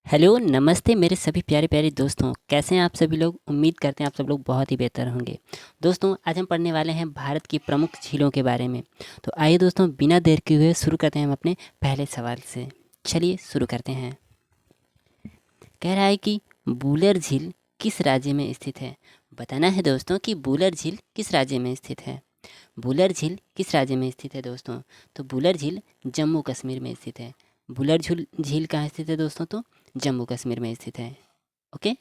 Hello नमस्ते मेरे सभी प्यारे प्यारे दोस्तों, कैसे हैं आप सभी लोग। उम्मीद करते हैं आप सब लोग बहुत ही बेहतर होंगे। दोस्तों आज हम पढ़ने वाले हैं भारत की प्रमुख झीलों के बारे में। तो आइए दोस्तों बिना देर किए हुए शुरू करते हैं हम अपने पहले सवाल से। चलिए शुरू करते हैं। कह रहा है कि बूलर झील किस राज्य में स्थित है। बताना है दोस्तों कि बूलर झील किस राज्य में स्थित है। बूलर झील किस राज्य में स्थित है दोस्तों। तो बूलर झील जम्मू कश्मीर में स्थित है। बूलर झील कहाँ स्थित है दोस्तों। तो जम्मू कश्मीर में स्थित है। ओके,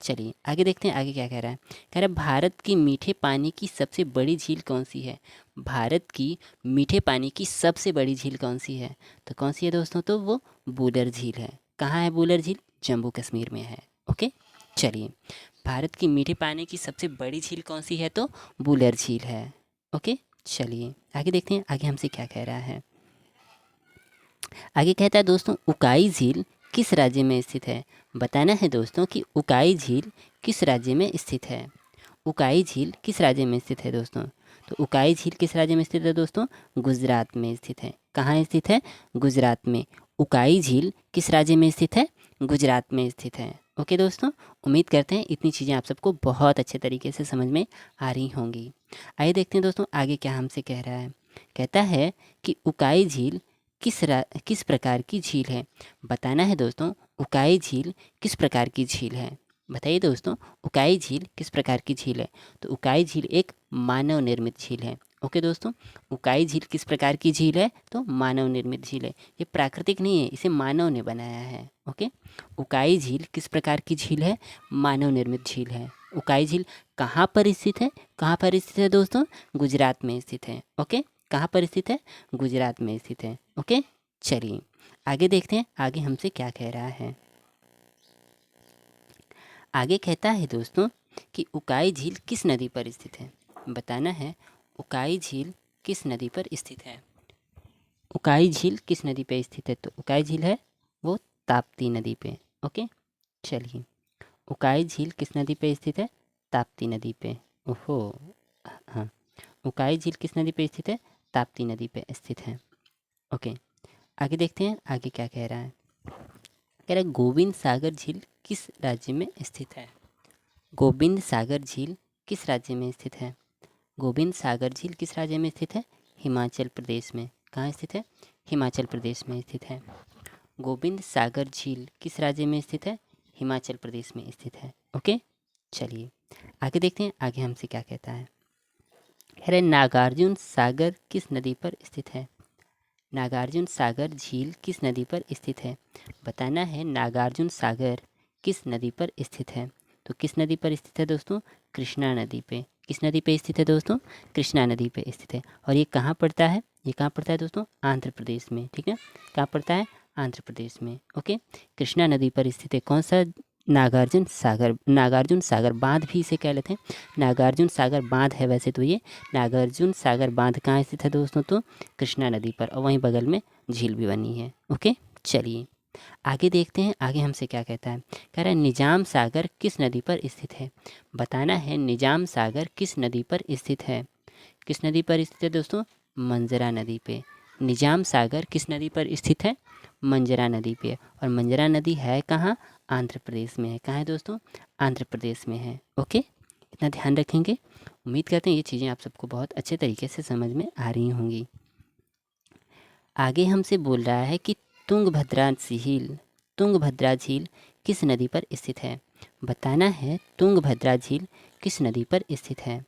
चलिए आगे देखते हैं आगे क्या कह रहा है। कह रहा है भारत की मीठे पानी की सबसे बड़ी झील कौन सी है। भारत की मीठे पानी की सबसे बड़ी झील कौन सी है। तो कौन सी है दोस्तों। तो वो बूलर झील है। कहाँ है बूलर झील। जम्मू कश्मीर में है। ओके, चलिए भारत की मीठे पानी की सबसे बड़ी झील कौन सी है। तो बूलर झील है। ओके, चलिए आगे देखते हैं आगे हमसे क्या कह रहा है। आगे कहता है दोस्तों उकाई झील किस राज्य में स्थित है। बताना है दोस्तों कि उकाई झील किस राज्य में स्थित है। उकाई झील किस राज्य में स्थित है दोस्तों। तो उकाई झील किस राज्य में स्थित है दोस्तों। गुजरात में स्थित है। कहाँ स्थित है। गुजरात में। उकाई झील किस राज्य में स्थित है। गुजरात में स्थित है। ओके दोस्तों, उम्मीद करते हैं इतनी चीज़ें आप सबको बहुत अच्छे तरीके से समझ में आ रही होंगी। आइए देखते हैं दोस्तों आगे क्या हमसे कह रहा है। कहता है कि उकाई झील किस प्रकार की झील है। बताना है दोस्तों उकाई झील किस प्रकार की झील है। बताइए दोस्तों उकाई झील किस प्रकार की झील है। तो उकाई झील एक मानव निर्मित झील है। ओके दोस्तों, उकाई झील किस प्रकार की झील है। तो मानव निर्मित झील है। ये प्राकृतिक नहीं है, इसे मानव ने बनाया है। ओके, उकाई झील किस प्रकार की झील है। मानव निर्मित झील है। उकाई झील कहाँ पर स्थित है। कहाँ पर स्थित है दोस्तों। गुजरात में स्थित है। ओके, कहाँ पर स्थित है। गुजरात में स्थित है। ओके, चलिए आगे देखते हैं आगे हमसे क्या कह रहा है। आगे कहता है दोस्तों कि उकाई झील किस नदी पर स्थित है। बताना है उकाई झील किस नदी पर स्थित है। उकाई झील किस नदी पर स्थित है। तो उकाई झील है वो ताप्ती नदी पे। ओके, चलिए उकाई झील किस नदी पे स्थित है। ताप्ती नदी पे। ओहो, हाँ, उकाई झील किस नदी पे स्थित है। ताप्ती नदी पे स्थित है। ओके, आगे देखते हैं आगे क्या कह रहा है। कह रहा है गोविंद सागर झील किस राज्य में स्थित है। गोविंद सागर झील किस राज्य में स्थित है। गोविंद सागर झील किस राज्य में स्थित है। हिमाचल प्रदेश में। कहाँ स्थित है। हिमाचल प्रदेश में स्थित है। गोविंद सागर झील किस राज्य में स्थित है। हिमाचल प्रदेश में स्थित है। ओके, चलिए आगे देखते हैं आगे हमसे क्या कहता है। कह रहे नागार्जुन सागर किस नदी पर स्थित है। नागार्जुन सागर झील किस नदी पर स्थित है। बताना है नागार्जुन सागर किस नदी पर स्थित है। तो किस नदी पर स्थित है दोस्तों। कृष्णा नदी पे। किस नदी पे स्थित है दोस्तों। कृष्णा नदी पे स्थित है। और ये कहाँ पड़ता है। ये कहाँ पड़ता है दोस्तों। आंध्र प्रदेश में। ठीक है, कहाँ पड़ता है। आंध्र प्रदेश में। ओके, कृष्णा नदी पर स्थित है कौन सा। नागार्जुन सागर। नागार्जुन सागर बांध भी इसे कह लेते हैं। नागार्जुन सागर बांध है वैसे तो ये। नागार्जुन सागर बांध कहाँ स्थित है दोस्तों। तो कृष्णा नदी पर, और वहीं बगल में झील भी बनी है। ओके, चलिए आगे देखते हैं आगे हमसे क्या कहता है। कह रहा है निजाम सागर किस नदी पर स्थित है। बताना है निजाम सागर किस नदी पर स्थित है। किस नदी पर स्थित है दोस्तों। मंजरा नदी पे। निजाम सागर किस नदी पर स्थित है। मंजरा नदी पे। और मंजरा नदी है कहाँ। आंध्र प्रदेश में है। कहाँ है दोस्तों। आंध्र प्रदेश में है। ओके, इतना ध्यान रखेंगे। उम्मीद करते हैं ये चीज़ें आप सबको बहुत अच्छे तरीके से समझ में आ रही होंगी। आगे हमसे बोल रहा है कि तुंगभद्रा झील किस नदी पर स्थित है। बताना है तुंगभद्रा झील किस नदी पर स्थित है।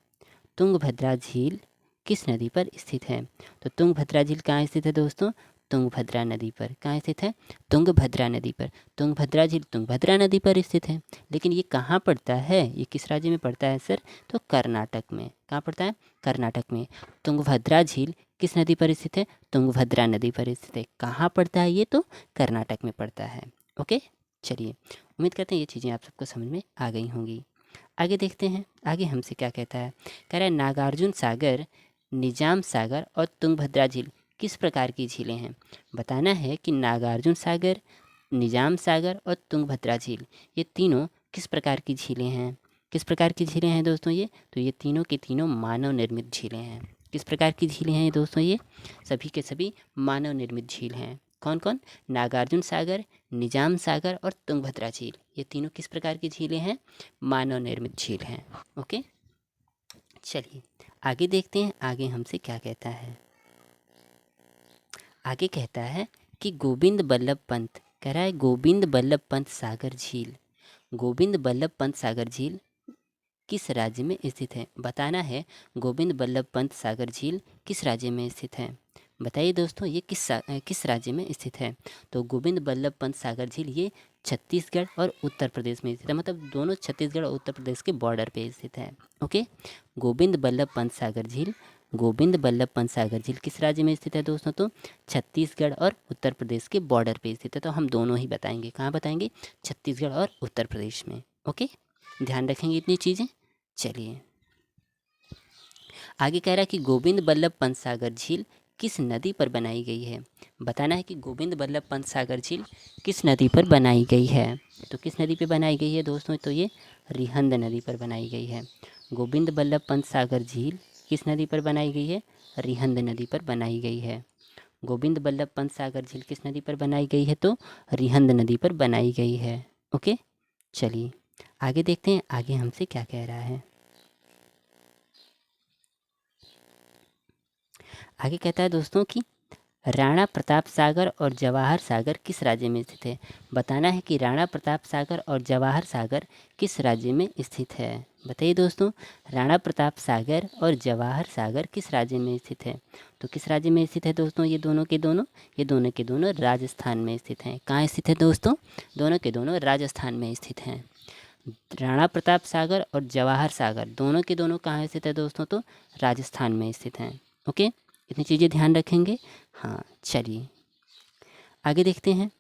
तुंगभद्रा झील किस नदी पर स्थित है। तो तुंगभद्रा झील कहाँ स्थित है दोस्तों। तुंगभद्रा नदी पर। कहाँ स्थित है। तुंगभद्रा नदी पर। तुंगभद्रा झील तुंगभद्रा नदी पर स्थित है। लेकिन ये कहाँ पड़ता है, ये किस राज्य में पड़ता है सर। तो कर्नाटक में। कहाँ पड़ता है। कर्नाटक में। तुंगभद्रा झील किस नदी पर स्थित है। तुंगभद्रा नदी पर स्थित है। कहाँ पड़ता है ये। तो कर्नाटक में पड़ता है। ओके, चलिए उम्मीद करते हैं ये चीज़ें आप सबको समझ में आ गई होंगी। आगे देखते हैं आगे हमसे क्या कहता है। कह रहा है नागार्जुन सागर, निजाम सागर और तुंगभद्रा झील किस प्रकार की झीलें हैं। बताना है कि नागार्जुन सागर, निजाम सागर और तुंगभद्रा झील ये तीनों किस प्रकार की झीलें हैं। किस प्रकार की झीलें हैं दोस्तों ये। तो ये तीनों के तीनों मानव निर्मित झीलें हैं। किस प्रकार की झीलें हैं दोस्तों ये। सभी के सभी मानव निर्मित झील हैं। कौन कौन? नागार्जुन सागर, निजाम सागर और तुंगभद्रा झील। ये तीनों किस प्रकार की झीलें हैं? मानव निर्मित झील हैं। ओके, चलिए आगे देखते हैं आगे हमसे क्या कहता है। आगे कहता है कि गोविंद बल्लभ पंत, कह रहा है गोविंद बल्लभ पंत सागर झील, गोविंद बल्लभ पंत सागर झील किस राज्य में स्थित है? बताना है गोविंद बल्लभ पंत सागर झील किस राज्य में स्थित है? बताइए दोस्तों, ये किस राज्य में स्थित है? तो गोविंद बल्लभ पंत सागर झील ये छत्तीसगढ़ और उत्तर प्रदेश में स्थित है, मतलब दोनों छत्तीसगढ़ और उत्तर प्रदेश के बॉर्डर पे स्थित है। ओके, गोविंद बल्लभ पंत सागर झील, गोविंद बल्लभ पंत सागर झील किस राज्य में स्थित है दोस्तों? तो छत्तीसगढ़ और उत्तर प्रदेश के बॉर्डर पे स्थित है। तो हम दोनों ही बताएंगे, कहाँ बताएंगे? छत्तीसगढ़ और उत्तर प्रदेश में। ओके, ध्यान रखेंगे इतनी चीज़ें। चलिए आगे कह रहा है कि गोविंद बल्लभ पंत सागर झील किस नदी पर बनाई गई है? बताना है कि गोविंद बल्लभ पंत सागर झील किस नदी पर बनाई गई है? तो किस नदी पर बनाई गई है दोस्तों? तो ये रिहंद नदी पर बनाई गई है। गोविंद बल्लभ पंत सागर झील किस नदी पर बनाई गई है? रिहंद नदी पर बनाई गई है। गोविंद बल्लभ पंत सागर झील किस नदी पर बनाई गई है? तो रिहंद नदी पर बनाई गई है। ओके, चलिए आगे देखते हैं आगे हमसे क्या कह रहा है। आगे कहता है दोस्तों कि राणा प्रताप सागर और जवाहर सागर किस राज्य में स्थित है? बताना है कि राणा प्रताप सागर और जवाहर सागर किस राज्य में स्थित है? बताइए दोस्तों, राणा प्रताप सागर और जवाहर सागर किस राज्य में स्थित है? तो किस राज्य में स्थित है दोस्तों? ये दोनों के दोनों राजस्थान में स्थित हैं। कहाँ स्थित है दोस्तों? दोनों के दोनों राजस्थान में स्थित हैं। राणा प्रताप सागर और जवाहर सागर दोनों के दोनों कहाँ स्थित है दोस्तों? तो राजस्थान में स्थित हैं। ओके, इतनी चीज़ें ध्यान रखेंगे। हाँ, चलिए आगे देखते हैं।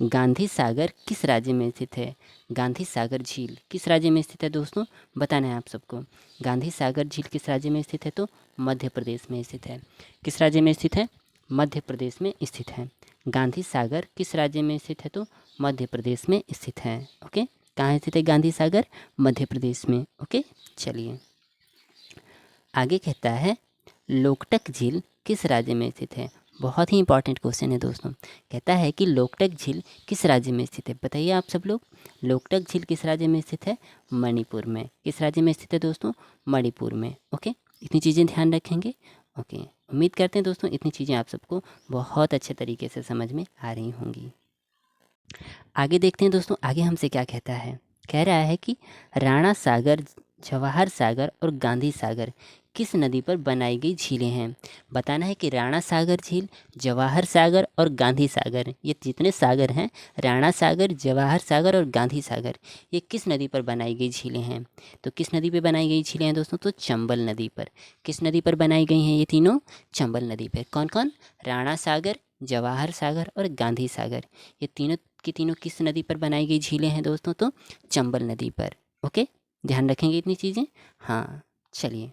गांधी सागर किस राज्य में स्थित है? गांधी सागर झील किस राज्य में स्थित है दोस्तों? बताना है आप सबको। गांधी सागर झील किस राज्य में स्थित है? तो मध्य प्रदेश में स्थित है। किस राज्य में स्थित है? मध्य प्रदेश में स्थित है। गांधी सागर किस राज्य में स्थित है? तो मध्य प्रदेश में स्थित है। ओके, कहाँ स्थित है गांधी सागर? मध्य प्रदेश में। ओके, चलिए आगे कहता है लोकटक झील किस राज्य में स्थित है? बहुत ही इंपॉर्टेंट क्वेश्चन है दोस्तों। कहता है कि लोकटक झील किस राज्य में स्थित है? बताइए आप सब लोग, लोकटक झील किस राज्य में स्थित है? मणिपुर में। किस राज्य में स्थित है दोस्तों? मणिपुर में। ओके, इतनी चीज़ें ध्यान रखेंगे। ओके, उम्मीद करते हैं दोस्तों इतनी चीज़ें आप सबको बहुत अच्छे तरीके से समझ में आ रही होंगी। आगे देखते हैं दोस्तों आगे हमसे क्या कहता है। कह रहा है कि राणा सागर, जवाहर सागर और गांधी सागर किस नदी पर बनाई गई झीलें हैं? बताना है कि राणा सागर झील, जवाहर सागर और गांधी सागर, ये जितने सागर हैं, राणा सागर, जवाहर सागर और गांधी सागर, ये किस नदी पर बनाई गई झीलें हैं? तो किस नदी पर बनाई गई झीलें हैं दोस्तों? तो चंबल नदी पर। किस नदी पर बनाई गई हैं ये तीनों? चंबल नदी पर। कौन कौन? राणा सागर, जवाहर सागर और गांधी सागर, ये तीनों की तीनों किस नदी पर बनाई गई झीलें हैं दोस्तों? तो चंबल नदी पर। ओके, ध्यान रखेंगे इतनी चीज़ें। हाँ, चलिए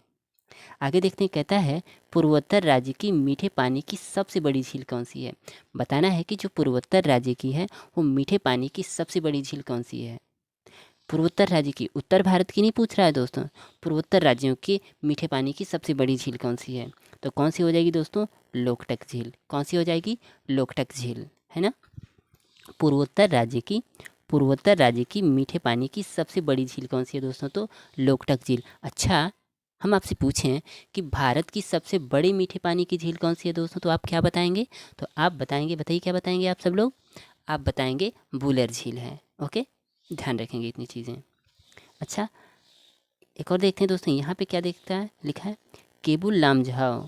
आगे देखते हैं। कहता है पूर्वोत्तर राज्य की मीठे पानी की सबसे बड़ी झील कौन सी है? बताना है कि जो पूर्वोत्तर राज्य की है वो मीठे पानी की सबसे बड़ी झील कौन सी है? पूर्वोत्तर राज्य की, उत्तर भारत की नहीं पूछ रहा है दोस्तों। पूर्वोत्तर राज्यों की मीठे पानी की सबसे बड़ी झील कौन सी है? तो कौन सी हो जाएगी दोस्तों? लोकटक झील। कौन सी हो जाएगी? लोकटक झील, है ना। पूर्वोत्तर राज्य की मीठे पानी की सबसे बड़ी झील कौन सी है दोस्तों? तो लोकटक झील। अच्छा, हम आपसे पूछें कि भारत की सबसे बड़ी मीठे पानी की झील कौन सी है दोस्तों, तो आप क्या बताएंगे? तो आप बताएंगे, बताइए क्या बताएंगे आप सब लोग? आप बताएंगे वुलर झील है। ओके, ध्यान रखेंगे इतनी चीज़ें। अच्छा, एक और देखते हैं दोस्तों, यहाँ पे क्या देखता है, लिखा है केबुल लामजाओ,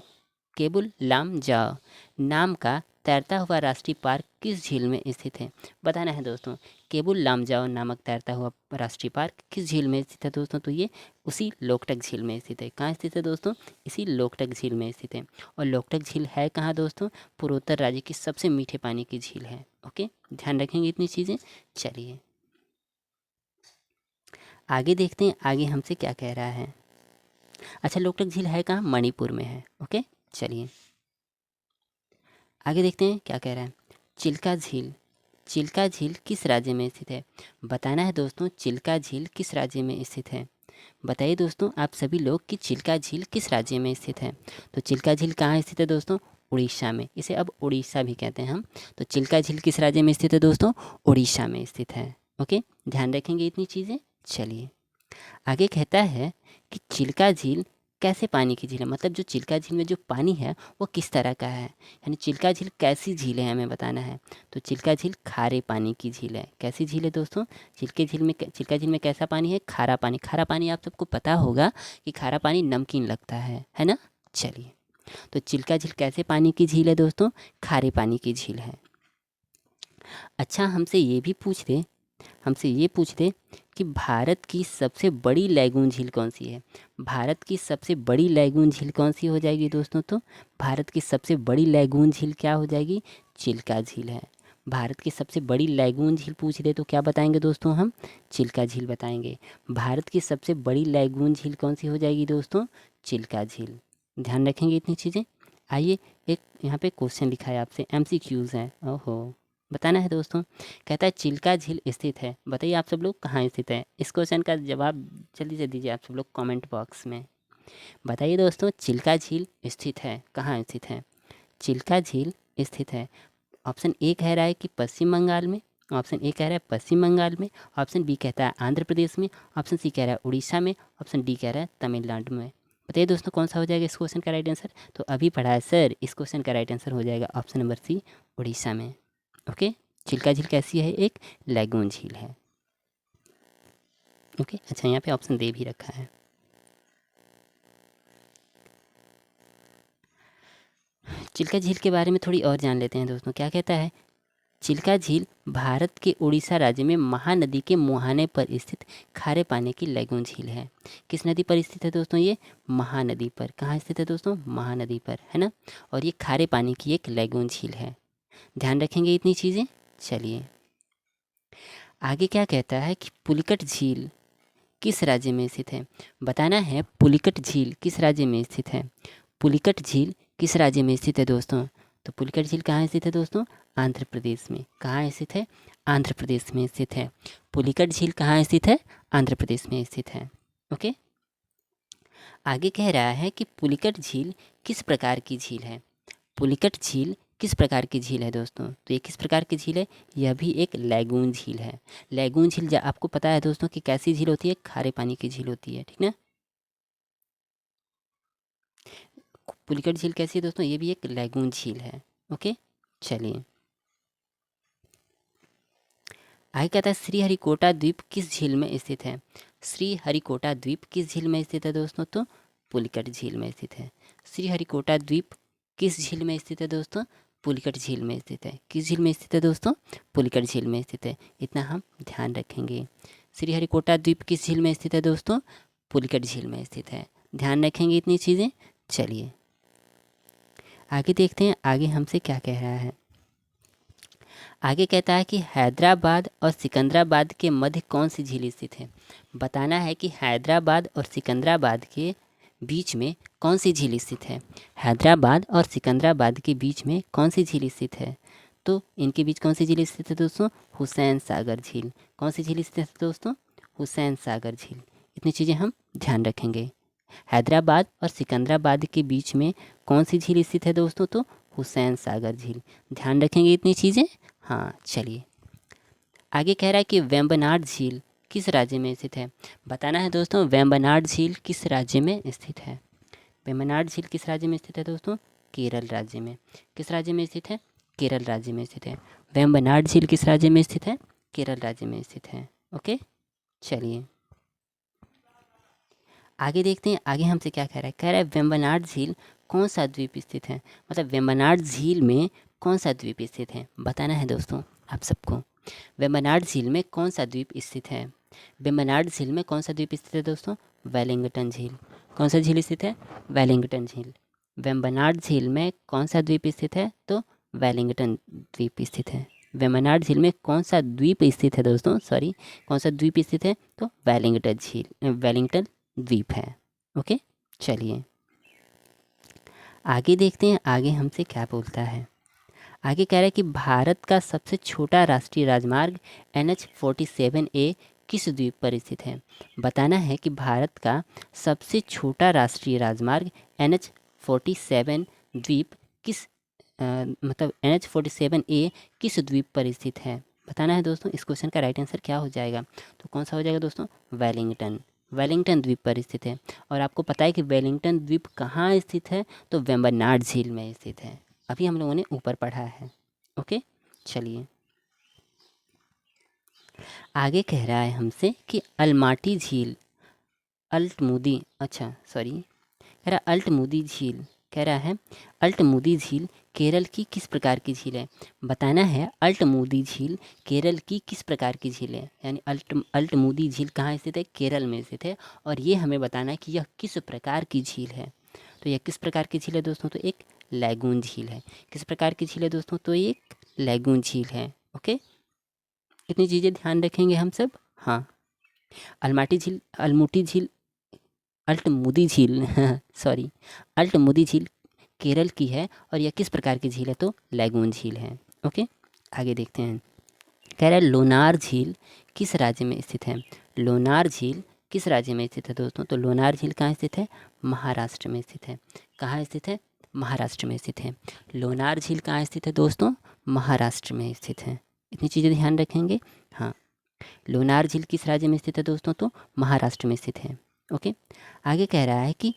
केबुल लामजाओ नाम का तैरता हुआ राष्ट्रीय पार्क किस झील में स्थित है? बताना है दोस्तों, केबुल लामजाओ नामक तैरता हुआ राष्ट्रीय पार्क किस झील में स्थित है दोस्तों? तो ये उसी लोकटक झील में स्थित है। कहाँ स्थित है दोस्तों? इसी लोकटक झील में स्थित है। और लोकटक झील है कहाँ दोस्तों? पूर्वोत्तर राज्य की सबसे मीठे पानी की झील है। ओके, ध्यान रखेंगे इतनी चीज़ें। चलिए आगे देखते हैं आगे हमसे क्या कह रहा है। अच्छा, लोकटक झील है कहाँ? मणिपुर में है। ओके, चलिए आगे देखते हैं क्या कह रहा है। चिल्का झील, चिल्का झील किस राज्य में स्थित है? बताना है दोस्तों, चिल्का झील किस राज्य में स्थित है? बताइए दोस्तों आप सभी लोग कि चिल्का झील किस राज्य में स्थित है? तो चिल्का झील कहाँ स्थित है दोस्तों? उड़ीसा में, इसे अब उड़ीसा भी कहते हैं हम। तो चिल्का झील किस राज्य में स्थित है दोस्तों? उड़ीसा में स्थित है। ओके, ध्यान रखेंगे इतनी चीज़ें। चलिए आगे कहता है कि चिल्का झील कैसे पानी की झील है, मतलब जो चिल्का झील में जो पानी है वो किस तरह का है, यानी चिल्का झील कैसी झील है हमें बताना है। तो चिल्का झील खारे पानी की झील है। कैसी झील है दोस्तों? चिल्का झील में कैसा पानी है? खारा पानी। खारा पानी आप सबको पता होगा कि खारा पानी नमकीन लगता है ना। चलिए, तो चिल्का झील कैसे पानी की झील है दोस्तों? खारे पानी की झील है। अच्छा, हमसे ये पूछ दे कि भारत की सबसे बड़ी लैगून झील कौन सी है? भारत की सबसे बड़ी लैगून झील कौन सी हो जाएगी दोस्तों? तो भारत की सबसे बड़ी लैगून झील क्या हो जाएगी? चिल्का झील है। भारत की सबसे बड़ी लैगून झील पूछ दे तो क्या बताएंगे दोस्तों? हम चिल्का झील बताएंगे। भारत की सबसे बड़ी लैगून झील कौन सी हो जाएगी दोस्तों? चिल्का झील। ध्यान रखेंगे इतनी चीज़ें। आइए, एक यहाँ पे क्वेश्चन लिखा है आपसे, MCQs हैं। ओहो, बताना है दोस्तों। कहता है चिल्का झील स्थित है, बताइए आप सब लोग कहाँ स्थित है? इस क्वेश्चन का जवाब जल्दी से दीजिए आप सब लोग कमेंट बॉक्स में। बताइए दोस्तों, चिल्का झील स्थित है कहाँ स्थित है? चिल्का झील स्थित है, ऑप्शन ए कह रहा है कि पश्चिम बंगाल में, ऑप्शन ए कह रहा है पश्चिम बंगाल में, ऑप्शन बी कहता है आंध्र प्रदेश में, ऑप्शन सी कह रहा है उड़ीसा में, ऑप्शन डी कह रहा है तमिलनाडु में। बताइए दोस्तों कौन सा हो जाएगा इस क्वेश्चन का राइट आंसर? तो अभी पढ़ा है सर, इस क्वेश्चन का राइट आंसर हो जाएगा ऑप्शन नंबर सी, उड़ीसा में। ओके, चिल्का झील कैसी है? एक लैगून झील है। ओके, अच्छा यहाँ पे ऑप्शन दे भी रखा है। चिल्का झील के बारे में थोड़ी और जान लेते हैं दोस्तों। क्या कहता है? चिल्का झील भारत के उड़ीसा राज्य में महानदी के मुहाने पर स्थित खारे पानी की लैगून झील है। किस नदी पर स्थित है दोस्तों? ये महानदी पर। कहाँ स्थित है दोस्तों? महानदी पर, है ना। और ये खारे पानी की एक लैगून झील है। ध्यान रखेंगे इतनी चीज़ें। चलिए आगे क्या कहता है कि पुलिकट झील किस राज्य में स्थित है? बताना है पुलिकट झील किस राज्य में स्थित है। पुलिकट झील किस राज्य में स्थित है दोस्तों? तो पुलिकट झील कहाँ स्थित है दोस्तों? आंध्र प्रदेश में। कहाँ स्थित है? आंध्र प्रदेश में स्थित है। पुलिकट झील कहाँ स्थित है? आंध्र प्रदेश में स्थित है। ओके, आगे कह रहा है कि पुलिकट झील किस प्रकार की झील है? पुलिकट झील किस प्रकार की झील है दोस्तों? तो ये किस प्रकार की झील है? यह भी एक लैगून झील है। लैगून झील आपको पता है दोस्तों कि कैसी झील होती है? खारे पानी की झील होती है, ठीक ना। पुलिकट झील कैसी है दोस्तों? ये भी एक लैगून झील है। ओके, चलिए आगे कहता है श्रीहरिकोटा द्वीप किस झील में स्थित है? श्रीहरिकोटा द्वीप किस झील में स्थित है दोस्तों? तो पुलिकट झील में स्थित है। श्रीहरिकोटा द्वीप किस झील में स्थित है दोस्तों? पुलिकट झील में स्थित है। किस झील में स्थित है दोस्तों? पुलिकट झील में स्थित है। इतना हम ध्यान रखेंगे। श्रीहरिकोटा द्वीप किस झील में स्थित है दोस्तों? पुलिकट झील में स्थित है। ध्यान रखेंगे इतनी चीज़ें। चलिए आगे देखते हैं आगे हमसे क्या कह रहा है। आगे कहता है कि हैदराबाद और सिकंदराबाद के मध्य कौन सी झील स्थित है? बताना है कि हैदराबाद और सिकंदराबाद के बीच में कौन सी झील स्थित है? हैदराबाद और सिकंदराबाद के बीच में कौन सी झील स्थित है? तो इनके बीच कौन सी झील स्थित है दोस्तों? हुसैन सागर झील। कौन सी झील स्थित है दोस्तों? हुसैन सागर झील। इतनी चीज़ें हम ध्यान रखेंगे। हैदराबाद और सिकंदराबाद के बीच में कौन सी झील स्थित है दोस्तों? तो हुसैन सागर झील। ध्यान रखेंगे इतनी चीज़ें। हाँ, चलिए आगे कह रहा है कि वेम्बनाड झील किस राज्य में स्थित है? बताना है दोस्तों वेम्बनाड झील किस राज्य में स्थित है। वेम्बनाड झील किस राज्य में स्थित है दोस्तों? केरल राज्य में। किस राज्य में स्थित है? केरल राज्य में स्थित है। वेम्बनाड झील किस राज्य में स्थित है? केरल राज्य में स्थित है। ओके, चलिए आगे देखते हैं आगे हमसे क्या कह रहा है। कह रहा है वेम्बनाड झील कौन सा द्वीप स्थित है? मतलब वेम्बनाड झील में कौन सा द्वीप स्थित है बताना है दोस्तों आप सबको। वेम्बनाड झील में कौन सा द्वीप स्थित है? वेम्बनाड झील में कौन सा द्वीप स्थित है दोस्तों? वेलिंगटन झील। कौन सा झील स्थित है? वेलिंगटन झील। वेम्बनाड झील में कौन सा द्वीप स्थित है? तो वेलिंगटन द्वीप स्थित है। वेम्बनाड झील में कौन सा द्वीप स्थित है दोस्तों? सॉरी, कौन सा द्वीप स्थित है? तो वेलिंगटन झील, वेलिंगटन द्वीप है। ओके, चलिए आगे देखते हैं आगे हमसे क्या बोलता है। आगे कह रहा है कि भारत का सबसे छोटा राष्ट्रीय राजमार्ग NH-47A किस द्वीप पर स्थित है? बताना है कि भारत का सबसे छोटा राष्ट्रीय राजमार्ग NH-47 द्वीप किस मतलब NH47A किस द्वीप पर स्थित है? बताना है दोस्तों। इस क्वेश्चन का राइट आंसर क्या हो जाएगा? तो कौन सा हो जाएगा दोस्तों? वेलिंगटन। वेलिंगटन द्वीप पर स्थित है। और आपको पता है कि वेलिंगटन द्वीप कहाँ स्थित है? तो वेम्बनाड झील में स्थित है। अभी हम लोगों ने ऊपर पढ़ा है। ओके, चलिए आगे कह रहा है हमसे कि अलमाटी झील अल्टमुदी कह रहा अल्टमुदी झील कह रहा है अल्टमुदी झील केरल की किस प्रकार की झील है? बताना है अल्टमुदी झील केरल की किस प्रकार की झील है। यानी अल्टमुदी झील कहाँ स्थित है? केरल में स्थित है। और ये हमें बताना है कि यह किस प्रकार की झील है। तो यह किस प्रकार की झील है दोस्तों? तो एक लैगून झील है। किस प्रकार की झील है दोस्तों? तो एक लैगून झील है। ओके, इतनी चीज़ें ध्यान रखेंगे हम सब। हाँ, अल्मुटी झील अल्टमुदी झील सॉरी अल्टमुदी झील केरल की है। और यह किस प्रकार की झील है? तो लैगून झील है। ओके, आगे देखते हैं। कह रहा है लोनार झील किस राज्य में स्थित है? लोनार झील किस राज्य में स्थित है दोस्तों? तो लोनार झील कहाँ स्थित है? महाराष्ट्र में स्थित है। कहाँ स्थित है? महाराष्ट्र में स्थित है। लोनार झील कहाँ स्थित है दोस्तों? महाराष्ट्र में स्थित है। इतनी चीज़ें ध्यान रखेंगे। हाँ, लोनार झील किस राज्य में स्थित है दोस्तों? तो महाराष्ट्र में स्थित है। ओके, आगे कह रहा है कि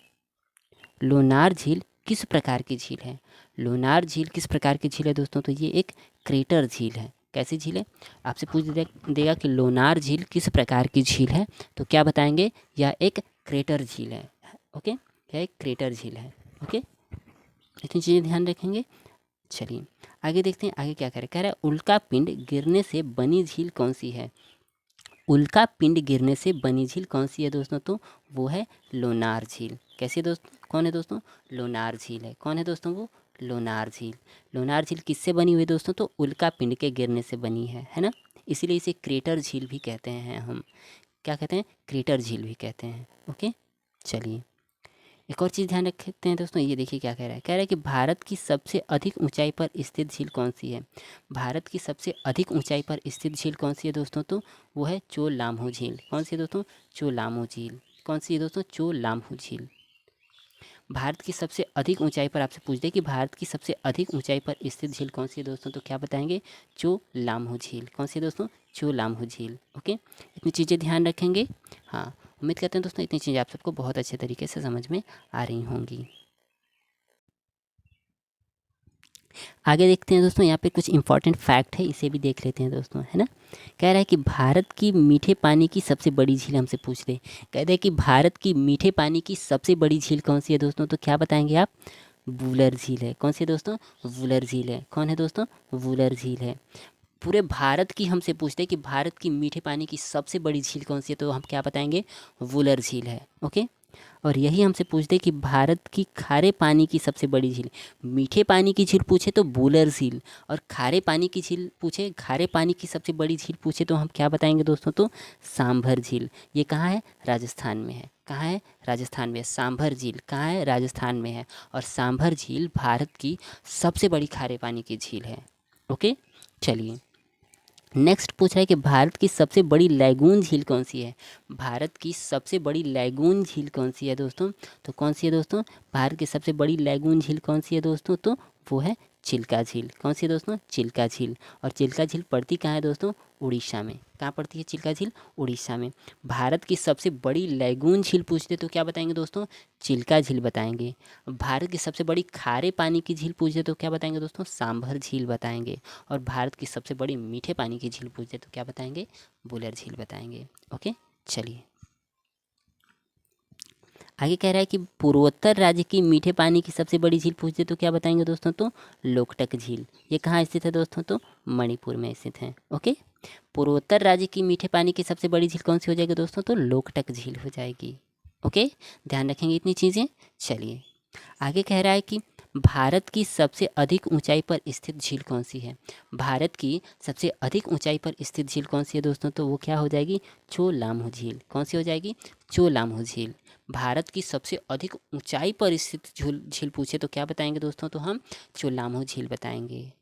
लोनार झील किस प्रकार की झील है? लोनार झील किस प्रकार की झील है दोस्तों? तो ये एक क्रेटर झील है। कैसी झील है? आपसे पूछ देगा कि लोनार झील किस प्रकार की झील है, तो क्या बताएंगे? यह एक क्रेटर झील है। ओके, यह एक क्रेटर झील है। ओके, इतनी चीज़ें ध्यान रखेंगे। चलिए आगे देखते हैं। आगे क्या कह रहा है उल्का पिंड गिरने से बनी झील कौन सी है? उल्का पिंड गिरने से बनी झील कौन सी है दोस्तों? तो वो है लोनार झील। कैसी है दोस्तों? कौन है दोस्तों? लोनार झील है। कौन है दोस्तों? वो लोनार झील। लोनार झील किससे बनी हुई है दोस्तों? तो उल्का पिंड के गिरने से बनी है ना। इसीलिए इसे क्रेटर झील भी कहते हैं हम। क्या कहते हैं? क्रेटर झील भी कहते हैं। ओके, चलिए एक और चीज़ ध्यान रखते हैं दोस्तों। ये देखिए क्या कह रहा है। कह रहा है कि भारत की सबसे अधिक ऊंचाई पर स्थित झील कौन सी है? भारत की सबसे अधिक ऊंचाई पर स्थित झील कौन सी है दोस्तों? तो वो है चोल लामू झील। कौन सी है दोस्तों? चोल लामू झील। कौन सी है दोस्तों? चोल लामू झील। भारत की सबसे अधिक ऊंचाई पर आपसे पूछ दे कि भारत की सबसे अधिक ऊंचाई पर स्थित झील कौन सी है दोस्तों? तो क्या बताएंगे? चो लामू झील। कौन सी है दोस्तों? चो लामू झील। ओके, इतनी चीज़ें ध्यान रखेंगे। हाँ, उम्मीद करते हैं दोस्तों इतनी चीज़ें आप सबको बहुत अच्छे तरीके से समझ में आ रही होंगी। आगे देखते हैं दोस्तों। यहाँ पे कुछ इंपॉर्टेंट फैक्ट है, इसे भी देख लेते हैं दोस्तों, है ना। कह रहा है कि भारत की मीठे पानी की सबसे बड़ी झील हमसे पूछ रहे। कहते हैं कि भारत की मीठे पानी की सबसे बड़ी झील कौन सी है दोस्तों? तो क्या बताएंगे आप? वूलर झील है। कौन सी है दोस्तों? वूलर झील है। कौन है दोस्तों? वूलर झील है। पूरे भारत की हमसे पूछते हैं कि भारत की मीठे पानी की सबसे बड़ी झील कौन सी है, तो हम क्या बताएंगे? वूलर झील है। ओके, और यही हमसे पूछते कि भारत की खारे पानी की सबसे बड़ी झील। मीठे पानी की झील पूछे तो वूलर झील, और खारे पानी की झील पूछे, खारे पानी की सबसे बड़ी झील पूछे तो हम क्या बताएंगे दोस्तों? तो सांभर झील। ये कहाँ है? राजस्थान में है। कहाँ है? राजस्थान में। सांभर झील कहाँ है? राजस्थान में है। और सांभर झील भारत की सबसे बड़ी खारे पानी की झील है। ओके, चलिए नेक्स्ट पूछ रहा है कि भारत की सबसे बड़ी लैगून झील कौन सी है? भारत की सबसे बड़ी लैगून झील कौन सी है दोस्तों? तो कौन सी है दोस्तों? भारत की सबसे बड़ी लैगून झील कौन सी है दोस्तों? तो वो है चिल्का झील। कौन सी है दोस्तों? चिल्का झील। और चिल्का झील पड़ती कहाँ है दोस्तों? उड़ीसा में। कहाँ पड़ती है चिल्का झील? उड़ीसा में। भारत की सबसे बड़ी लैगून झील पूछते तो क्या बताएंगे दोस्तों? चिल्का झील बताएंगे। भारत की सबसे बड़ी खारे पानी की झील पूछते तो क्या बताएंगे दोस्तों? सांभर झील बताएंगे। और भारत की सबसे बड़ी मीठे पानी की झील पूछते तो क्या बताएंगे? वूलर झील बताएंगे। ओके, चलिए आगे कह रहा है कि पूर्वोत्तर राज्य की मीठे पानी की सबसे बड़ी झील पूछते तो क्या बताएंगे दोस्तों? तो लोकटक झील। ये कहाँ स्थित है दोस्तों? तो मणिपुर में स्थित है। ओके, पूर्वोत्तर राज्य की मीठे पानी की सबसे बड़ी झील कौन सी हो जाएगी दोस्तों? तो लोकटक झील हो जाएगी। ओके, ध्यान रखेंगे इतनी चीज़ें। चलिए आगे कह रहा है कि भारत की सबसे अधिक ऊंचाई पर स्थित झील कौन सी है? भारत की सबसे अधिक ऊंचाई पर स्थित झील कौन सी है दोस्तों? तो वो क्या हो जाएगी? चोलामू झील। कौन सी हो जाएगी? चोलामू झील। भारत की सबसे अधिक ऊंचाई पर स्थित झील पूछे तो क्या बताएंगे दोस्तों? तो हम चोलामू झील बताएंगे।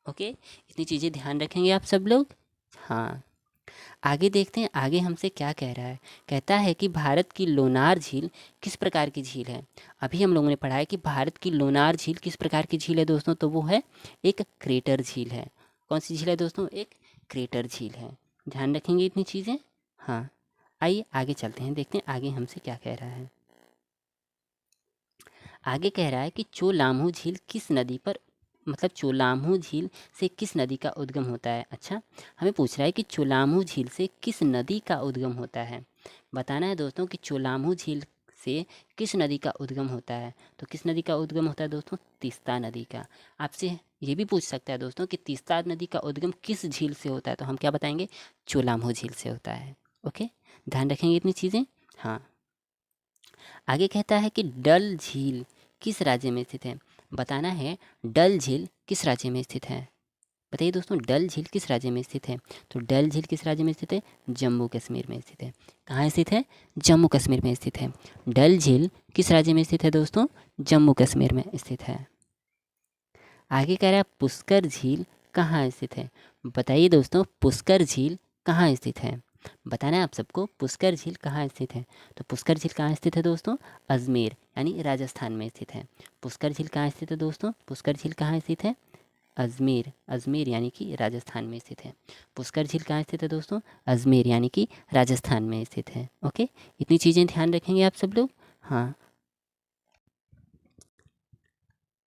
ओके, इतनी चीज़ें ध्यान रखेंगे आप सब लोग। हाँ, आगे देखते हैं आगे हमसे क्या कह रहा है। कहता है कि भारत की लोनार झील किस प्रकार की झील है। अभी हम लोगों ने पढ़ा है कि भारत की लोनार झील किस प्रकार की झील है दोस्तों, तो वो है एक क्रेटर झील है। कौन सी झील है दोस्तों, एक क्रेटर झील है। ध्यान रखेंगे इतनी चीज़ें। हाँ, आइए आगे चलते हैं, देखते हैं आगे हमसे क्या कह रहा है। आगे कह रहा है कि चोलामू झील किस नदी पर, मतलब चोलामू झील से किस नदी का उद्गम होता है। अच्छा, हमें पूछ रहा है कि चोलामू झील से किस नदी का उद्गम होता है। बताना है दोस्तों कि चोलामू झील से किस नदी का उद्गम होता है। तो किस नदी का उद्गम होता है दोस्तों, तीस्ता नदी का। आपसे ये भी पूछ सकता है दोस्तों कि तीस्ता नदी का उद्गम किस झील से होता है, तो हम क्या बताएंगे, चोलामू झील से होता है। ओके, ध्यान रखेंगे इतनी चीज़ें। हाँ, आगे कहता है कि डल झील किस राज्य में स्थित है। बताना है डल झील किस राज्य में स्थित है। बताइए दोस्तों, डल झील किस राज्य में स्थित है। तो डल झील किस राज्य में स्थित है, जम्मू कश्मीर में स्थित है। कहाँ स्थित है, जम्मू कश्मीर में स्थित है। डल झील किस राज्य में स्थित है दोस्तों, जम्मू कश्मीर में स्थित है। आगे कह रहा है पुष्कर झील कहाँ स्थित है। बताइए दोस्तों, पुष्कर झील कहाँ स्थित है। बताना है आप सबको, पुष्कर झील कहाँ स्थित है। तो पुष्कर झील कहाँ स्थित है दोस्तों, अजमेर यानी राजस्थान में स्थित है। पुष्कर झील कहाँ स्थित है दोस्तों, पुष्कर झील कहाँ स्थित है, अजमेर, अजमेर यानी कि राजस्थान में स्थित है। पुष्कर झील कहाँ स्थित है दोस्तों, अजमेर यानी कि राजस्थान में स्थित है। ओके, इतनी चीज़ें ध्यान रखेंगे आप सब लोग। हाँ,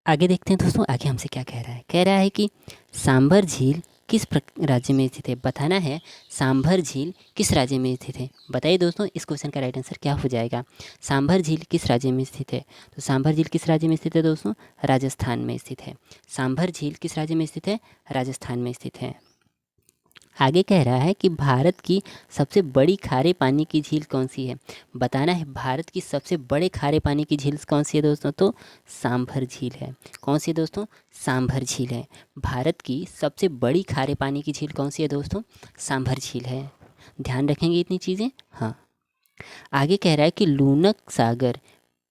आगे देखते हैं दोस्तों, आगे हमसे क्या कह रहा है। कह रहा है कि सांभर झील किस राज्य में स्थित है। बताना है सांभर झील किस राज्य में स्थित है। बताइए दोस्तों, इस क्वेश्चन का राइट आंसर क्या हो जाएगा। सांभर झील किस राज्य में स्थित है। तो सांभर झील किस राज्य में स्थित है दोस्तों, राजस्थान में स्थित है। सांभर झील किस राज्य में स्थित है, राजस्थान में स्थित है। आगे कह रहा है कि भारत की सबसे बड़ी खारे पानी की झील कौन सी है। बताना है भारत की सबसे बड़े खारे पानी की झील कौन सी है दोस्तों, तो सांभर झील है। कौन सी है दोस्तों, सांभर झील है। भारत की सबसे बड़ी खारे पानी की झील कौन सी है दोस्तों, सांभर झील है। ध्यान रखेंगे इतनी चीज़ें। हाँ, आगे कह रहा है कि लूनक सागर,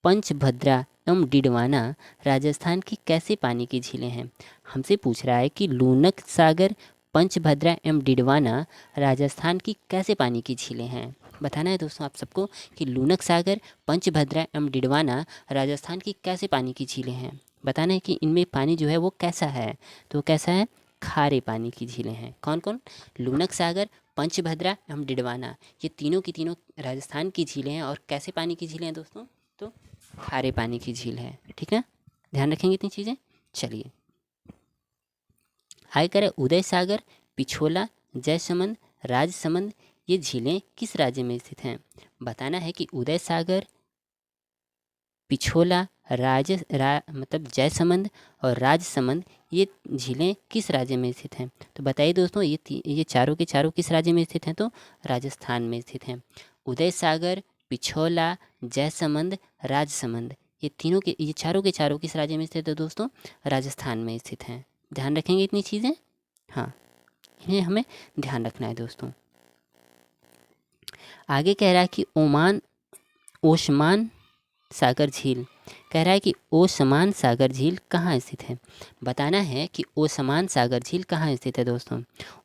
पंचभद्रा एवं डिडवाना राजस्थान की कैसे पानी की झीलें हैं। हमसे पूछ रहा है कि लूनक सागर, पंचभद्रा एवं डिडवाना राजस्थान की कैसे पानी की झीलें हैं। बताना है दोस्तों आप सबको कि लूनक सागर, पंचभद्रा एवं डिडवाना राजस्थान की कैसे पानी की झीलें हैं। बताना है कि इनमें पानी जो है वो कैसा है, तो कैसा है, खारे पानी की झीलें हैं। कौन कौन, लूनक सागर, पंचभद्रा एवं डिडवाना, ये तीनों की तीनों राजस्थान की झीलें हैं। और कैसे पानी की झीलें हैं दोस्तों, तो खारे पानी की झील है। ठीक है, ध्यान रखेंगे इतनी चीज़ें। चलिए आगे करें, उदय सागर, पिछोला, जयसमंद, राजसमंद, ये झीलें किस राज्य में स्थित हैं। बताना है कि उदय सागर, पिछोला, मतलब जयसमंद और राजसमंद, ये झीलें किस राज्य में स्थित हैं। तो बताइए दोस्तों, ये चारों के चारों किस राज्य में स्थित हैं, तो राजस्थान में स्थित हैं। उदय सागर, पिछोला, जयसमंद, राजसमंद, ये चारों के चारों किस राज्य में स्थित है दोस्तों, राजस्थान में स्थित हैं। ध्यान रखेंगे इतनी चीज़ें। हाँ, इन्हें हमें ध्यान रखना है दोस्तों। आगे कह रहा है कि ओस्मान सागर झील, कह रहा है कि ओस्मान सागर झील कहाँ स्थित है। बताना है कि ओस्मान सागर झील कहाँ स्थित है दोस्तों।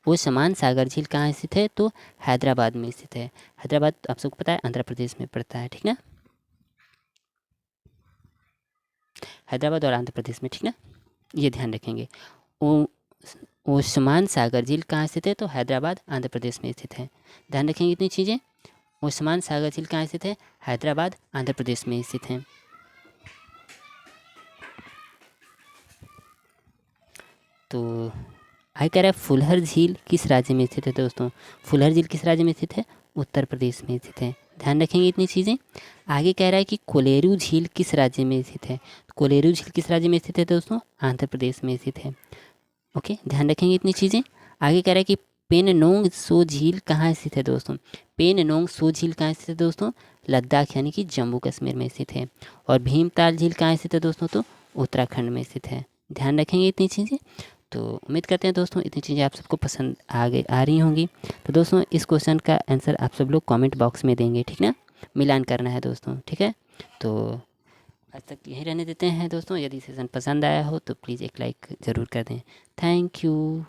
ओस्मान सागर झील कहाँ स्थित है, तो हैदराबाद में स्थित है। हैदराबाद आप सबको पता है आंध्र प्रदेश में पड़ता है, ठीक ना, हैदराबाद और आंध्र प्रदेश में, ठीक ना, ये ध्यान रखेंगे। ओ ओस्मान सागर झील कहाँ स्थित है, तो हैदराबाद आंध्र प्रदेश में स्थित है। ध्यान रखेंगे इतनी चीज़ें। ओस्मान सागर झील कहाँ स्थित है, हैदराबाद आंध्र प्रदेश में स्थित है। तो आगे कह रहा है फुलहर झील किस राज्य में स्थित है दोस्तों। फुलहर झील किस राज्य में स्थित है, उत्तर प्रदेश में स्थित है। ध्यान रखेंगे इतनी चीज़ें। आगे कह रहा है कि कोलेरू झील किस राज्य में स्थित है। कोलेरू झील किस राज्य में स्थित है दोस्तों, आंध्र प्रदेश में स्थित है। ओके, ध्यान रखेंगे इतनी चीज़ें। आगे कह रहा है कि पेननोंग सो झील कहाँ स्थित है दोस्तों। पेननोंग सो झील कहाँ स्थित है दोस्तों, लद्दाख यानी कि जम्मू कश्मीर में स्थित है। और भीमताल झील कहाँ स्थित है दोस्तों, तो उत्तराखंड में स्थित है। ध्यान रखेंगे इतनी चीज़ें। तो उम्मीद करते हैं दोस्तों इतनी चीज़ें आप सबको पसंद आ रही होंगी। तो दोस्तों इस क्वेश्चन का आंसर आप सब लोग कमेंट बॉक्स में देंगे, ठीक ना, मिलान करना है दोस्तों, ठीक है। तो आज तक यहीं रहने देते हैं दोस्तों। यदि सेशन पसंद आया हो तो प्लीज़ एक लाइक ज़रूर कर दें। Thank you.